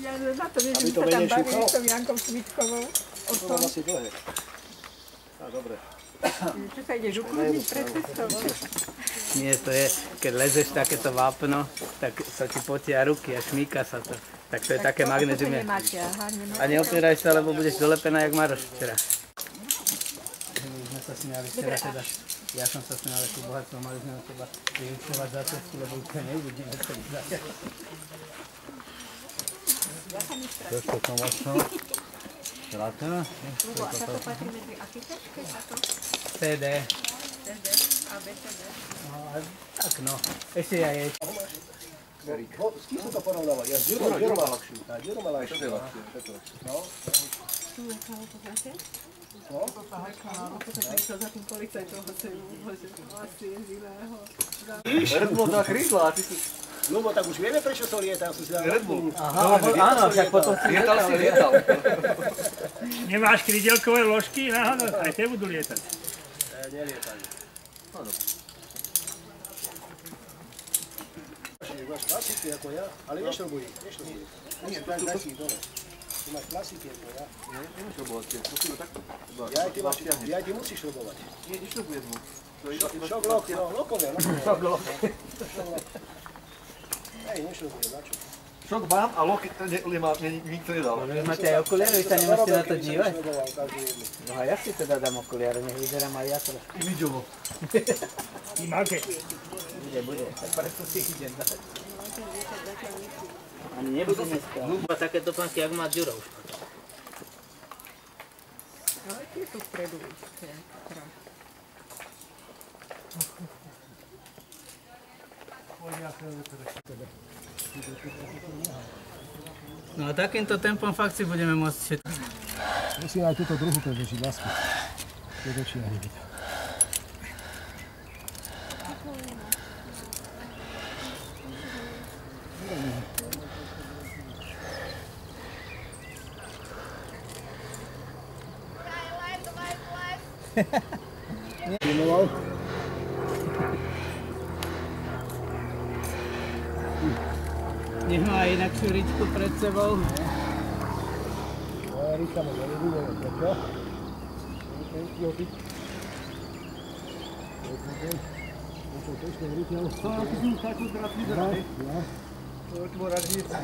Ja na to viem, že sa tam bavili s tou Jankou Svitkovou. To mám asi dlhé. Á, dobre. Čo sa ideš ukludniť pred cestou? Nie, to je, keď lezeš takéto vápno, tak sa ti potia ruky a šmíka sa to. Tak to je také magnézium. A neopieraj sa, lebo budeš dolepená, jak Maroš včera. My sme sa smiali včera teda. Ja som sa smial, ako bohatstvo, mali sme od teba vyučovať za cestu, lebo už to neuvidíme celý záťaž. To je to možno. Krátne? Lebo a sa to patrí medzi aký ťažké sa to? CD. CD a BCD. No, tak no. Ešte ja jej. S kým sa to porovnávať? Ja s Ďurom má ľahšiu. A Ďuro má ľahšiu. No. Tu je to poznáte? No? Ako sa prišiel za tým policajtom, že asi je z iného. Red Bull dá krídla, a ty si... No, bo tak už vieme, prečo to lieta, ja som si dal... Red Bull. Aha, áno, však potom si lietal. Nemáš krídelkové ložky? Náhodou, aj tie budú lietať. Nelietajú. Áno. Máš klasiky ako ja, ale nešrobuj. Nie, daj si ich dole. Ty máš klasiky ako ja. Nie, nemáš robovať tie. To si to takto. Ja aj ty musíš robovať. Nie, nešrobujem mu. Šok lok, no, lokové. Šok lok. Hej, nešrobujem, na čo? Šok mám a loky nikto nedal. Vy máte aj okuliare, vy sa nemáte na to dívať? No a ja si teda dám okuliare, nech vyzerám aj ja trošku. Imidžovo. I máke. Bude, tak preto si idem dať. Ani nebude dneska. Húba takéto panky, jak má Ďuro už. Ale tie sú vpredu ešte. No a takýmto tempom fakt si budeme môcť všetko. Musím aj túto druhú predvežiť, lásku. To je väčšia hybita. Filmoval? Nech má inakšiu ričku pred sebou. Rička ma nebude, prečo? Ty si už takú teraz vyzerá, hej? To je tvoja radnice.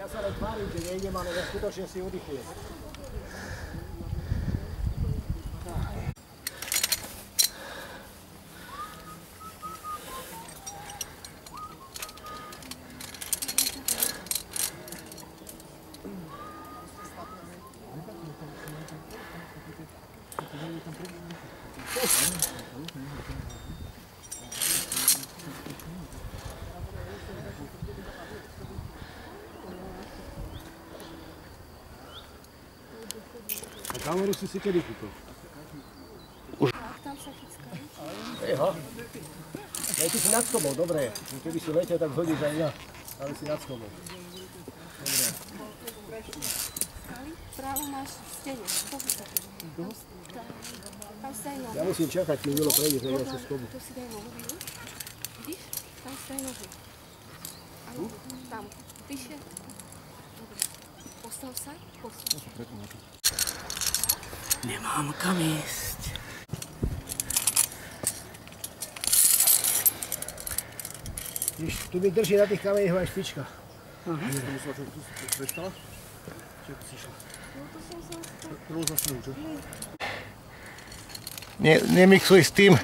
Ja sa len tvárim, že nejdem, ale ja skutočne si oddychujem. A kameru si kedy kúpil? Tam sa chycká. Eha. Ty si nad skobou, dobre. Keby si letel, tak hodíš aj mňa. Ale si nad skobou. Dobre. Právo máš v stene. Tam staj nohu. Ja musím čakať, kým Julo prejde za ďalšiu skobu. Tu si daj nohu, vidíš? Tam staj nohu. Áno, tam. Vyššie. Dobre. Postav sa. Nemám kam ísť. Tu mi drží na tých kameňoch aj špička. Prestala? Čiže si išla? No to som sa... To bolo za snou, čo? Nemixuj s tým.